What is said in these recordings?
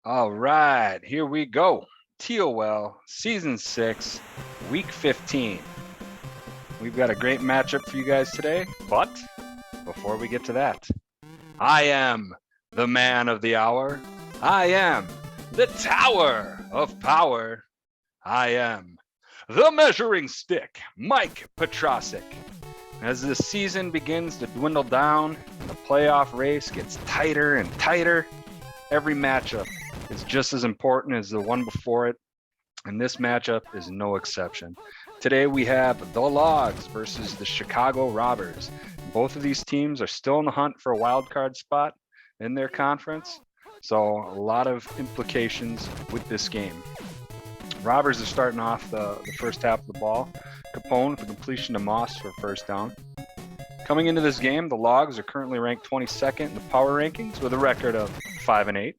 All right, here we go. TOL Season 6, Week 15. We've got a great matchup for you guys today, but before we get to that, I am the man of the hour. I am the Tower of Power. I am the measuring stick, Mike Petrosic. As the season begins to dwindle down and the playoff race gets tighter and tighter, every matchup is just as important as the one before it, and this matchup is no exception. Today we have the Logs versus the Chicago Robbers. Both of these teams are still in the hunt for a wild card spot in their conference, so a lot of implications with this game. Robbers are starting off the first half of the ball. Capone with the completion to Moss for first down. Coming into this game, the Logs are currently ranked 22nd in the power rankings with a record of 5-8.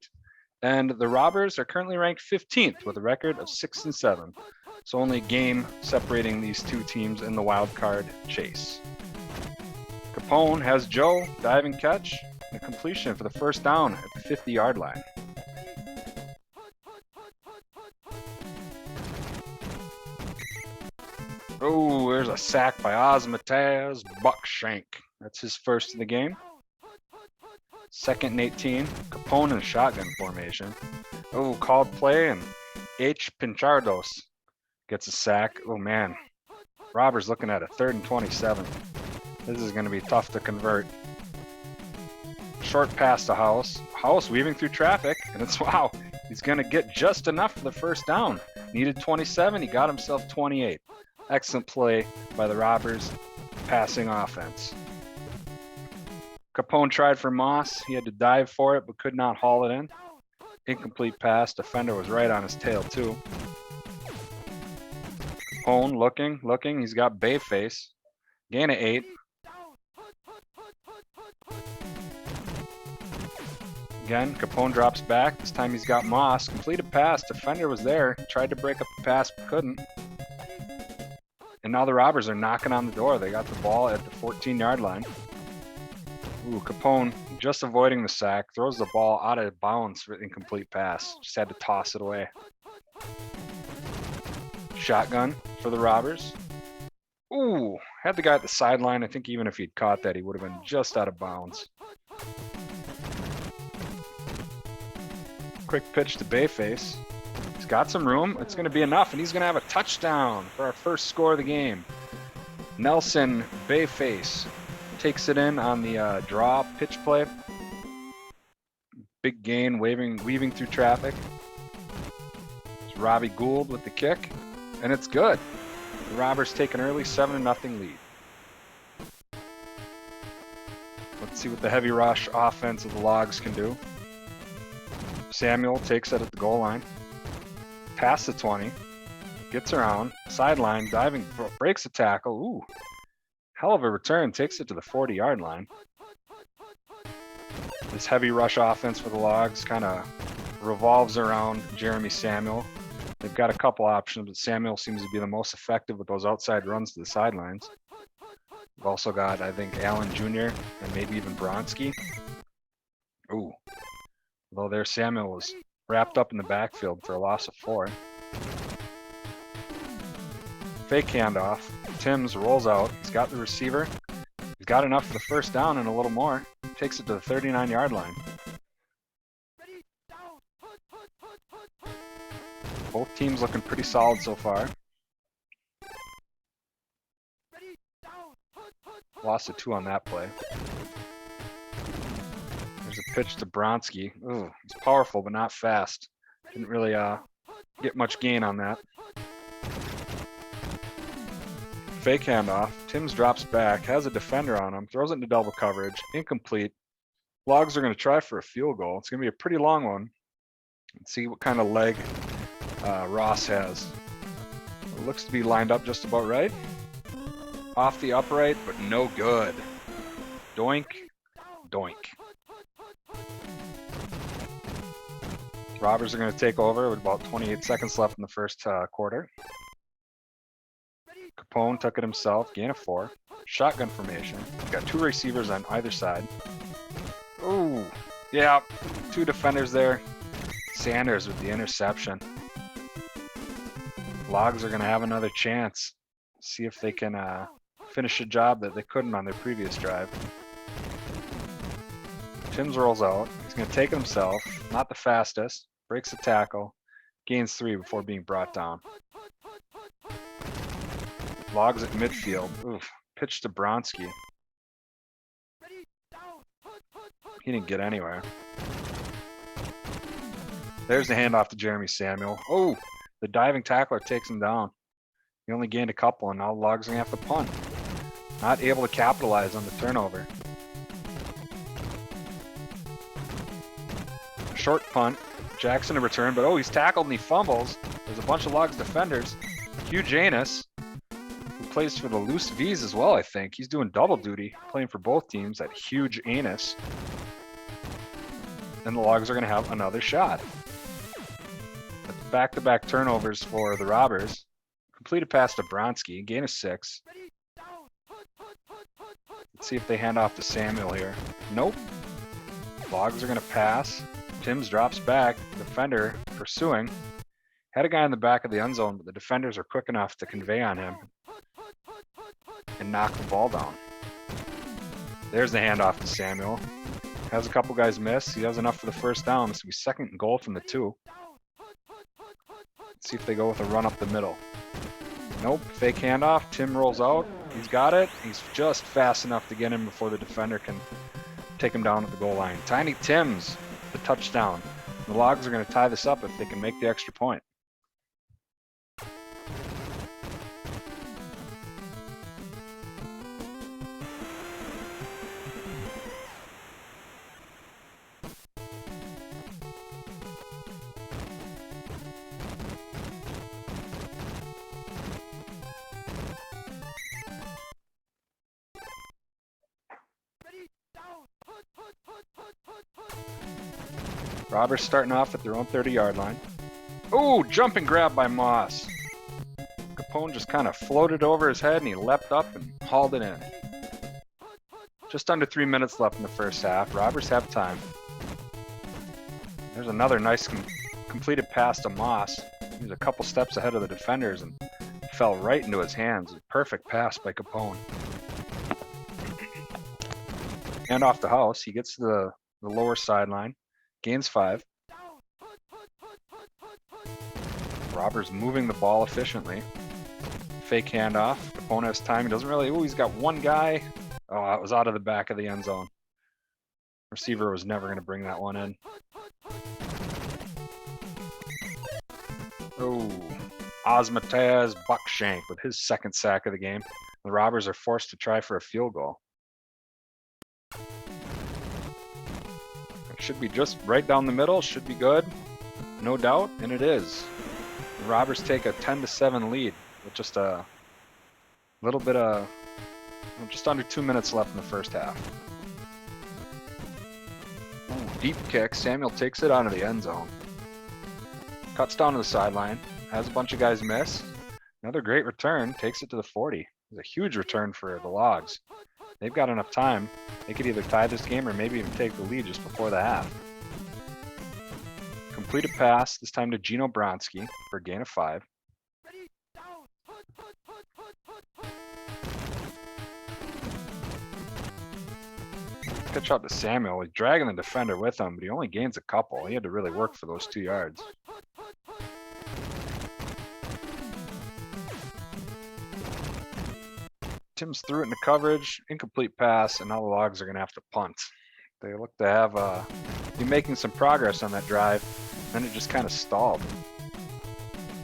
And the Robbers are currently ranked 15th with a record of 6-7. So only a game separating these two teams in the wild card chase. Capone has Joe diving catch and a completion for the first down at the 50-yard line. Oh, there's a sack by Osmataz Buckshank. That's his first of the game. 2nd and 18. Capone in shotgun formation. Oh, called play, and H. Pinchardos gets a sack. Oh, man. Robbers looking at a 3rd and 27. This is going to be tough to convert. Short pass to House. House weaving through traffic, and it's wow. He's going to get just enough for the first down. Needed 27. He got himself 28. Excellent play by the Robbers passing offense. Capone tried for Moss. He had to dive for it, but could not haul it in. Incomplete pass. Defender was right on his tail, too. Capone looking. He's got Bay face. Gain of 8. Again, Capone drops back. This time he's got Moss. Completed pass. Defender was there. Tried to break up the pass, but couldn't. And now the Robbers are knocking on the door. They got the ball at the 14-yard line. Ooh, Capone just avoiding the sack. Throws the ball out of bounds for incomplete pass. Just had to toss it away. Shotgun for the Robbers. Ooh, had the guy at the sideline. I think even if he'd caught that, he would have been just out of bounds. Quick pitch to Bayface. He's got some room. It's going to be enough, and he's going to have a touchdown for our first score of the game. Nelson Bayface takes it in on the draw pitch play. Big gain, weaving through traffic. It's Robbie Gould with the kick, and it's good. The Robbers take an early 7-0 lead. Let's see what the heavy rush offense of the Logs can do. Samuel takes it at the goal line. Past the 20. Gets around. Sideline, diving, breaks a tackle. Ooh. Hell of a return. Takes it to the 40-yard line. This heavy rush offense for the Logs kind of revolves around Jeremy Samuel. They've got a couple options, but Samuel seems to be the most effective with those outside runs to the sidelines. We've also got, I think, Allen Jr. and maybe even Bronski. Ooh. Although there Samuel was wrapped up in the backfield for a loss of 4. Fake handoff. Timms rolls out. He's got the receiver. He's got enough for the first down and a little more. Takes it to the 39-yard line. Both teams looking pretty solid so far. Lost a 2 on that play. There's a pitch to Bronski. Ooh, he's powerful but not fast. Didn't really get much gain on that. Fake handoff. Timms drops back, has a defender on him, throws it into double coverage. Incomplete. Logs are going to try for a field goal. It's going to be a pretty long one. Let's see what kind of leg Ross has. It looks to be lined up just about right. Off the upright, but no good. Doink. Doink. Robbers are going to take over with about 28 seconds left in the first quarter. Capone took it himself, gain of 4. Shotgun formation. Got 2 receivers on either side. Ooh, yeah, 2 defenders there. Sanders with the interception. Logs are going to have another chance. See if they can finish a job that they couldn't on their previous drive. Timms rolls out. He's going to take it himself. Not the fastest. Breaks the tackle. Gains 3 before being brought down. Logs at midfield. Oof. Pitch to Bronski. He didn't get anywhere. There's the handoff to Jeremy Samuel. Oh, the diving tackler takes him down. He only gained a couple, and now Logs are going to have to punt. Not able to capitalize on the turnover. Short punt. Jackson to return, but oh, he's tackled and he fumbles. There's a bunch of Logs defenders. Hugh Janus, who plays for the Loose V's as well, I think. He's doing double duty, playing for both teams, that huge anus. And the Logs are going to have another shot. Back-to-back turnovers for the Robbers. Completed pass to Bronski, gain of 6. Let's see if they hand off to Samuel here. Nope. Logs are going to pass. Timms drops back. Defender pursuing. Had a guy in the back of the end zone, but the defenders are quick enough to convey on him and knock the ball down. There's the handoff to Samuel. Has a couple guys miss. He has enough for the first down. This will be 2nd and goal from the 2. Let's see if they go with a run up the middle. Nope. Fake handoff. Tim rolls out. He's got it. He's just fast enough to get him before the defender can take him down at the goal line. Tiny Timms, the touchdown. The Logs are going to tie this up if they can make the extra point. Robbers starting off at their own 30-yard line. Oh, jumping grab by Moss. Capone just kind of floated over his head and he leapt up and hauled it in. Just under 3 minutes left in the first half. Robbers have time. There's another nice completed pass to Moss. He was a couple steps ahead of the defenders and fell right into his hands. A perfect pass by Capone. Hand off to House. He gets to the lower sideline. Gains 5. Robbers moving the ball efficiently. Fake handoff. Capone has time. He doesn't really. Oh, he's got one guy. Oh, it was out of the back of the end zone. Receiver was never going to bring that one in. Oh, Osmataz Buckshank with his 2nd sack of the game. The Robbers are forced to try for a field goal. Should be just right down the middle. Should be good. No doubt. And it is. The Robbers take a 10-7 lead with just a little bit of, just under 2 minutes left in the first half. Ooh, deep kick. Samuel takes it out of the end zone. Cuts down to the sideline. Has a bunch of guys miss. Another great return. Takes it to the 40. It's a huge return for the Logs. They've got enough time. They could either tie this game or maybe even take the lead just before the half. Completed pass, this time to Gino Bronski for a gain of 5. Pitch out to Samuel. He's dragging the defender with him, but he only gains a couple. He had to really work for those 2 yards. Timms threw it into coverage, incomplete pass, and now the Logs are going to have to punt. They look to have be making some progress on that drive, then it just kind of stalled.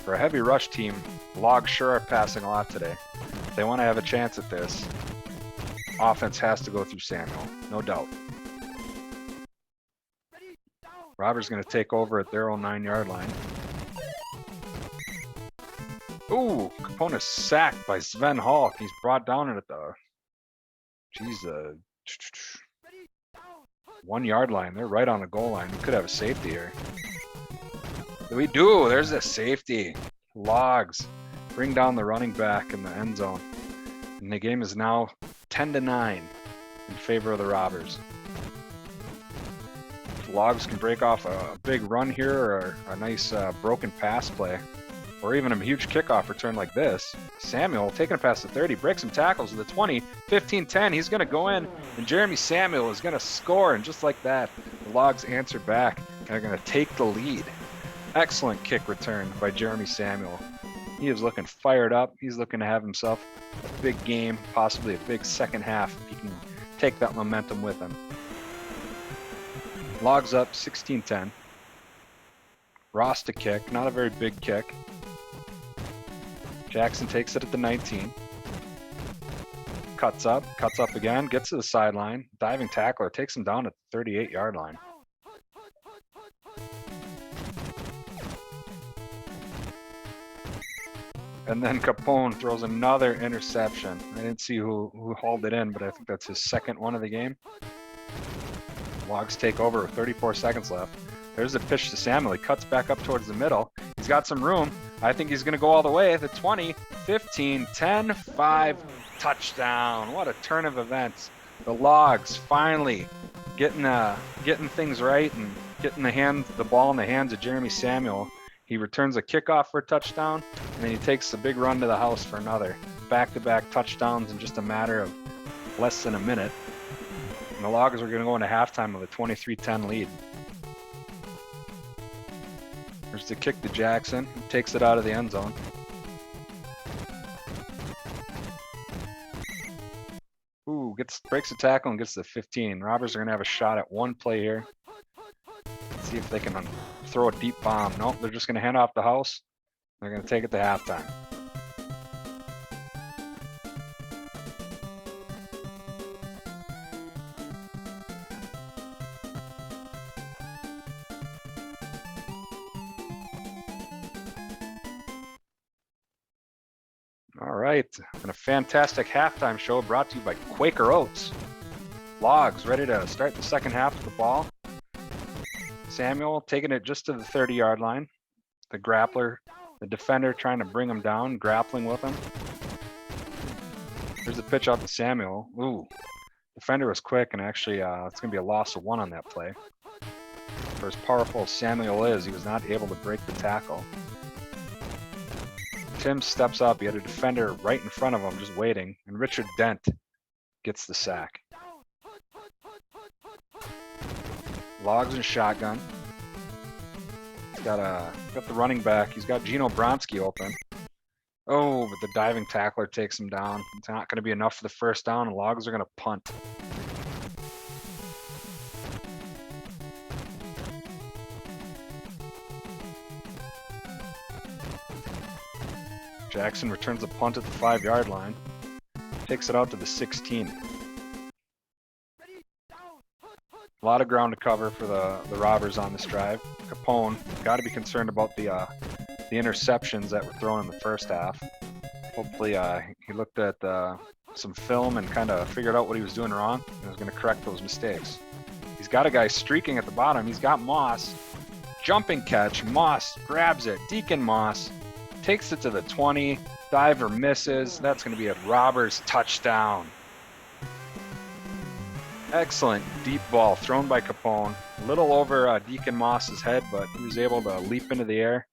For a heavy rush team, Logs sure are passing a lot today. If they want to have a chance at this, offense has to go through Samuel, no doubt. Robbers going to take over at their own 9-yard line. Ooh, Capone is sacked by Sven Hall. He's brought down at the 1-yard line. They're right on the goal line. We could have a safety here. We do. There's a safety. Logs bring down the running back in the end zone. And the game is now 10-9 in favor of the Robbers. Logs can break off a big run here or a nice broken pass play, or even a huge kickoff return like this. Samuel taking it past the 30, breaks some tackles to the 20, 15-10. He's going to go in, and Jeremy Samuel is going to score, and just like that, the Logs answer back and are going to take the lead. Excellent kick return by Jeremy Samuel. He is looking fired up. He's looking to have himself a big game, possibly a big second half if he can take that momentum with him. Logs up 16-10. Ross to kick, not a very big kick. Jackson takes it at the 19. Cuts up again, gets to the sideline. Diving tackler takes him down at the 38-yard line. And then Capone throws another interception. I didn't see who hauled it in, but I think that's his second one of the game. Logs take over with 34 seconds left. There's a pitch to Samuel. He cuts back up towards the middle. He's got some room. I think he's going to go all the way at the 20, 15, 10, 5, touchdown. What a turn of events. The Logs finally getting things right and getting the ball in the hands of Jeremy Samuel. He returns a kickoff for a touchdown, and then he takes a big run to the house for another. Back-to-back touchdowns in just a matter of less than a minute. And the Logs are going to go into halftime with a 23-10 lead. There's the kick to Jackson. He takes it out of the end zone. Ooh, breaks a tackle and gets to the 15. Robbers are going to have a shot at one play here. Let's see if they can throw a deep bomb. Nope, they're just going to hand off the house. They're going to take it to halftime. All right, and a fantastic halftime show brought to you by Quaker Oats. Logs ready to start the second half of the ball. Samuel taking it just to the 30-yard line. The grappler, the defender trying to bring him down, grappling with him. There's a pitch out to Samuel. Ooh, defender was quick, and actually it's going to be a loss of one on that play. For as powerful as Samuel is, he was not able to break the tackle. Tim steps up. He had a defender right in front of him just waiting, and Richard Dent gets the sack. Logs and shotgun. He's got the running back. He's got Gino Bronski open. Oh, but the diving tackler takes him down. It's not going to be enough for the first down, and Logs are going to punt. Jackson returns a punt at the 5-yard line. Takes it out to the 16. A lot of ground to cover for the Robbers on this drive. Capone got to be concerned about the interceptions that were thrown in the first half. Hopefully he looked at some film and kind of figured out what he was doing wrong and was going to correct those mistakes. He's got a guy streaking at the bottom. He's got Moss. Jumping catch. Moss grabs it. Deacon Moss takes it to the 20. Diver misses. That's going to be a Robbers touchdown. Excellent deep ball thrown by Capone. A little over Deacon Moss's head, but he was able to leap into the air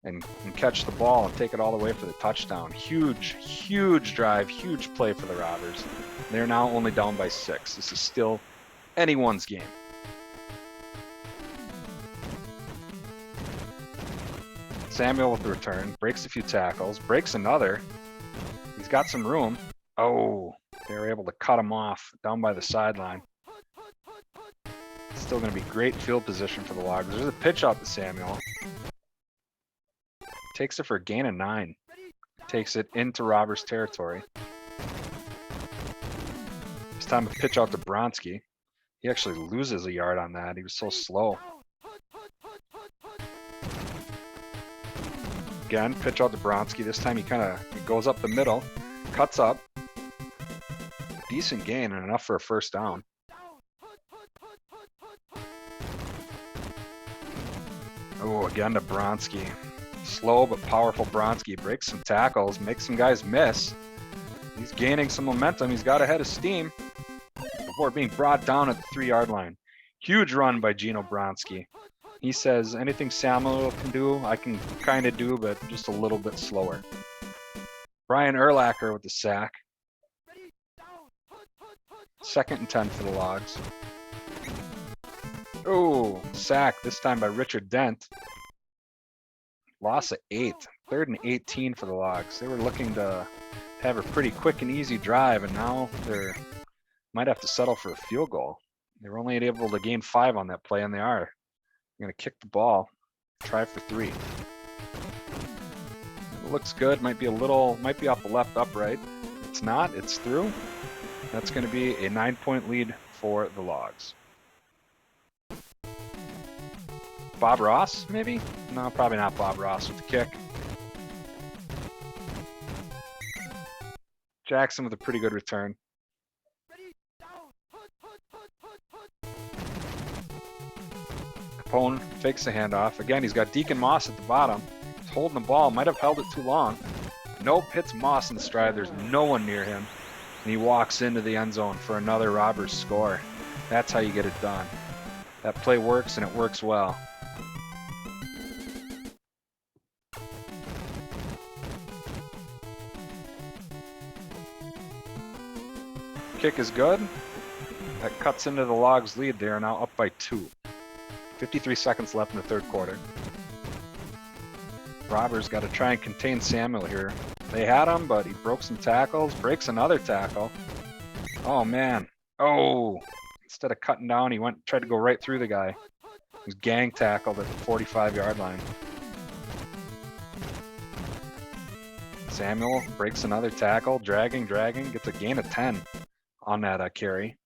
and catch the ball and take it all the way for the touchdown. Huge drive, huge play for the Robbers. They're now only down by 6. This is still anyone's game. Samuel with the return, breaks a few tackles, breaks another. He's got some room. Oh, they were able to cut him off down by the sideline. Still going to be great field position for the Logs. There's a pitch out to Samuel. Takes it for a gain of 9. Takes it into Robbers territory. This time a pitch out to Bronski. He actually loses a yard on that. He was so slow. Again, pitch out to Bronski. This time he goes up the middle, cuts up. Decent gain and enough for a first down. Oh, again to Bronski. Slow but powerful Bronski. Breaks some tackles, makes some guys miss. He's gaining some momentum. He's got a head of steam before being brought down at the 3-yard line. Huge run by Gino Bronski. He says anything Samuel can do, I can kind of do, but just a little bit slower. Brian Urlacher with the sack. 2nd and 10 for the Logs. Oh, sack, this time by Richard Dent. Loss of 8. 3rd and 18 for the Logs. They were looking to have a pretty quick and easy drive, and now they're might have to settle for a field goal. They were only able to gain 5 on that play, and they are. They're going to kick the ball, try for 3. It looks good. Might be off the left upright. It's not. It's through. That's going to be a 9-point lead for the Logs. Bob Ross, maybe? No, probably not Bob Ross with the kick. Jackson with a pretty good return. Capone fakes the handoff. Again, he's got Deacon Moss at the bottom. He's holding the ball. Might have held it too long. Nope, hits Moss in stride. There's no one near him. And he walks into the end zone for another Robbers score. That's how you get it done. That play works, and it works well. Kick is good. That cuts into the Logs' lead. They are now up by 2. 53 seconds left in the 3rd quarter. Robbers got to try and contain Samuel here. They had him, but he broke some tackles, breaks another tackle. Oh, man. Oh, instead of cutting down, he tried to go right through the guy. He was gang tackled at the 45-yard line. Samuel breaks another tackle, dragging, gets a gain of 10 on that carry.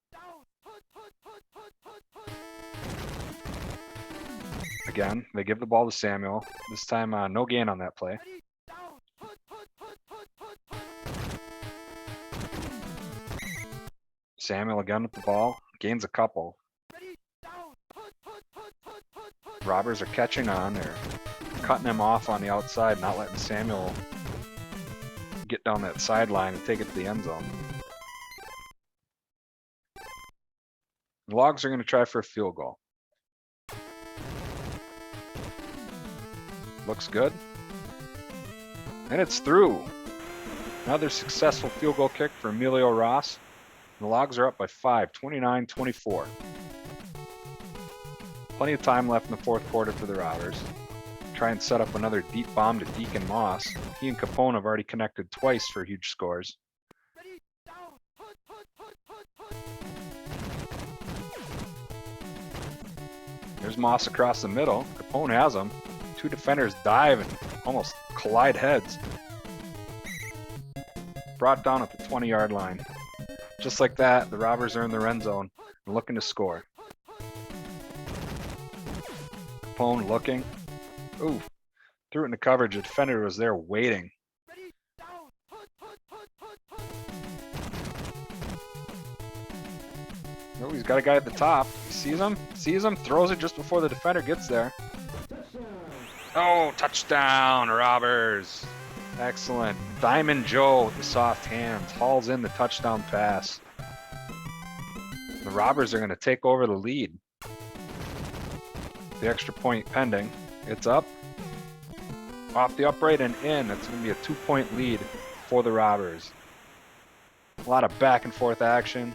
Again, they give the ball to Samuel. This time, no gain on that play. Samuel again with the ball, gains a couple. Robbers are catching on. They're cutting him off on the outside, not letting Samuel get down that sideline and take it to the end zone. The Logs are going to try for a field goal. Looks good. And it's through. Another successful field goal kick for Emilio Ross. The Logs are up by 5, 29-24. Plenty of time left in the 4th quarter for the Robbers. Try and set up another deep bomb to Deacon Moss. He and Capone have already connected twice for huge scores. There's Moss across the middle. Capone has him. 2 defenders dive and almost collide heads. Brought down at the 20-yard line. Just like that, the Robbers are in their end zone and looking to score. Capone looking. Ooh, threw it into coverage. The defender was there waiting. Oh, he's got a guy at the top. He sees him, throws it just before the defender gets there. Oh, touchdown, Robbers. Excellent. Diamond Joe with the soft hands hauls in the touchdown pass. The Robbers are going to take over the lead. The extra point pending. It's up. Off the upright and in. That's going to be a 2-point lead for the Robbers. A lot of back and forth action.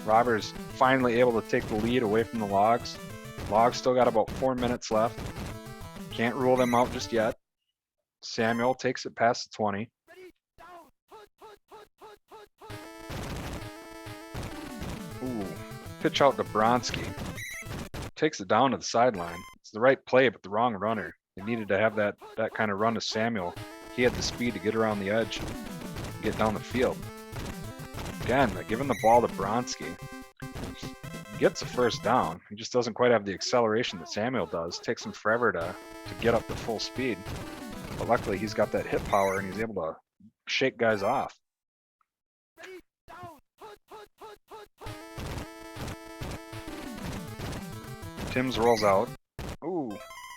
Robbers finally able to take the lead away from the Logs. Logs still got about 4 minutes left. Can't rule them out just yet. Samuel takes it past the 20. Ooh, pitch out to Bronski. Takes it down to the sideline. It's the right play, but the wrong runner. They needed to have that kind of run to Samuel. He had the speed to get around the edge and get down the field. Again, giving the ball to Bronski. He gets a first down. He just doesn't quite have the acceleration that Samuel does. Takes him forever to get up to full speed. But luckily, he's got that hip power, and he's able to shake guys off. Timms rolls out. Ooh,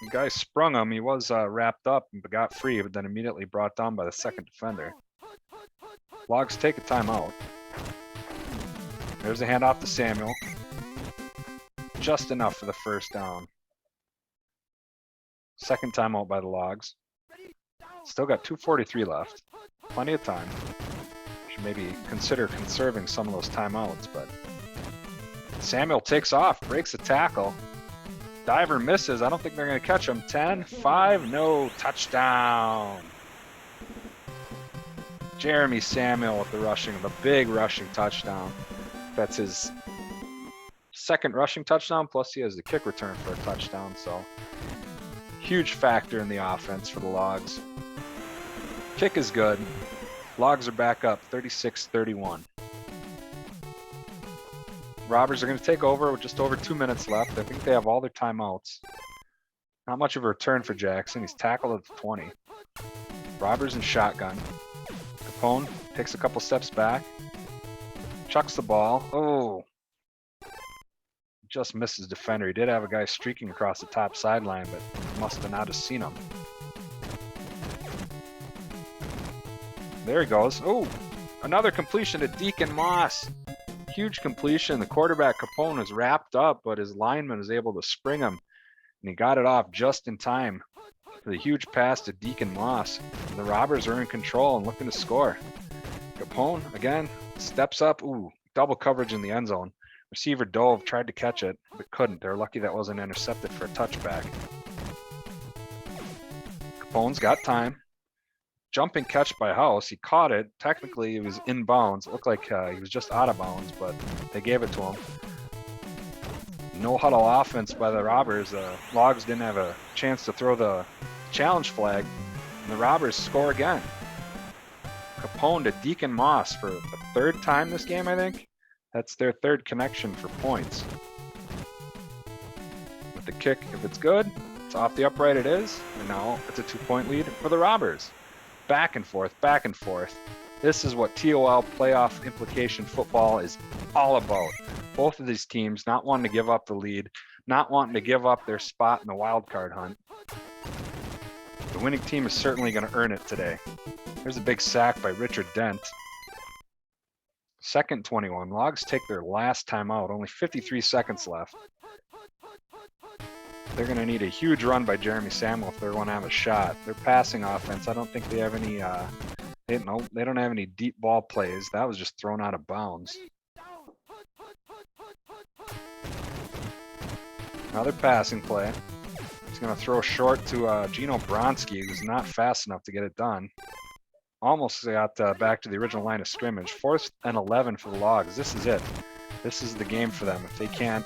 the guy sprung him. He was wrapped up and got free, but then immediately brought down by the second defender. Logs take a timeout. There's a handoff to Samuel. just enough for the first down. Second timeout by the Logs. Still got 2:43 left. Plenty of time. Should maybe consider conserving some of those timeouts, but Samuel takes off, breaks a tackle. Diver misses. I don't think they're going to catch him. 10-5, no, touchdown. Jeremy Samuel with the big rushing touchdown. That's his second rushing touchdown, plus he has the kick return for a touchdown, so huge factor in the offense for the Logs. Kick is good. Logs are back up 36-31. Robbers are going to take over with just over 2 minutes left. I think they have all their timeouts. Not much of a return for Jackson. He's tackled at the 20. Robbers in shotgun. Capone takes a couple steps back. Chucks the ball. Oh. Just misses defender. He did have a guy streaking across the top sideline, but must have not have seen him. There he goes. Oh, another completion to Deacon Moss. Huge completion. The quarterback Capone is wrapped up, but his lineman is able to spring him, and he got it off just in time for the huge pass to Deacon Moss. And the Robbers are in control and looking to score. Capone again steps up. Ooh, double coverage in the end zone. Receiver dove, tried to catch it, but couldn't. They're lucky that wasn't intercepted for a touchback. Capone's got time. Jumping catch by House. He caught it. Technically, it was in bounds. It looked like he was just out of bounds, but they gave it to him. No huddle offense by the Robbers. The Logs didn't have a chance to throw the challenge flag, and the Robbers score again. Capone to Deacon Moss for the third time this game, I think. That's their third connection for points. With the kick, if it's good, it's off the upright, it is. And now it's a 2-point lead for the Robbers. Back and forth, back and forth. This is what TOL playoff implication football is all about. Both of these teams not wanting to give up the lead, not wanting to give up their spot in the wild card hunt. The winning team is certainly going to earn it today. There's a big sack by Richard Dent. Second 21. Logs take their last timeout. Only 53 seconds left. They're going to need a huge run by Jeremy Samuel if they're going to have a shot. Their passing offense, I don't think they have any. They don't have any deep ball plays. That was just thrown out of bounds. Another passing play. He's going to throw short to Gino Bronski, who's not fast enough to get it done. Almost got back to the original line of scrimmage. 4th and 11 for the Logs. This is it. This is the game for them. If they can't.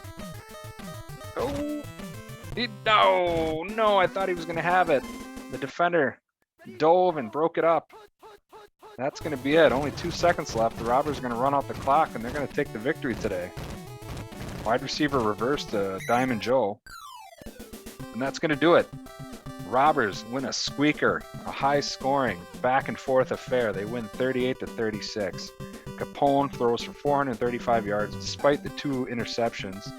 Oh, no! I thought he was going to have it. The defender dove and broke it up. That's going to be it. Only 2 seconds left. The Robbers are going to run out the clock, and they're going to take the victory today. Wide receiver reverse to Diamond Joe. And that's going to do it. Robbers win a squeaker, a high-scoring, back-and-forth affair. They win 38-36. Capone throws for 435 yards despite the 2 interceptions.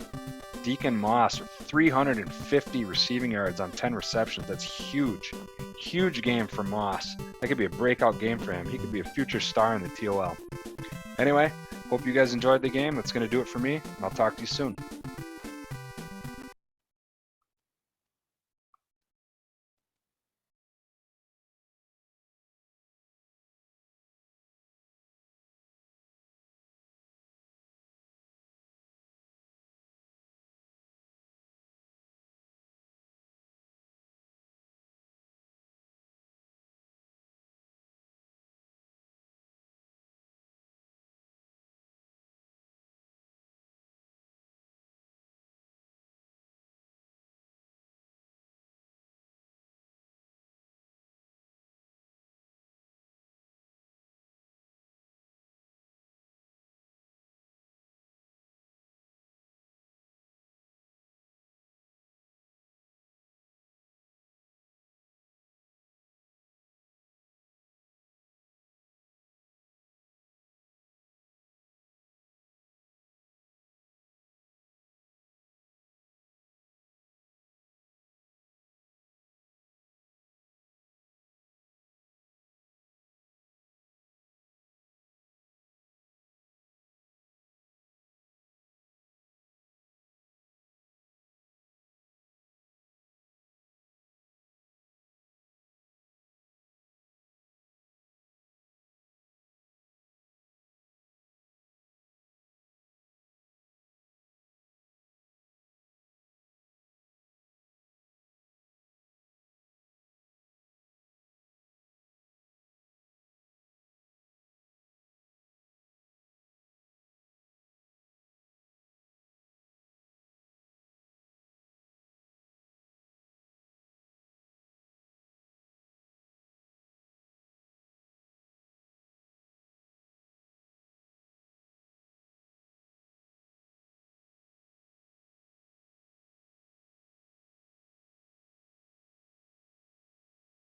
Deacon Moss with 350 receiving yards on 10 receptions. That's huge. Huge game for Moss. That could be a breakout game for him. He could be a future star in the TOL. Anyway, hope you guys enjoyed the game. That's going to do it for me, and I'll talk to you soon.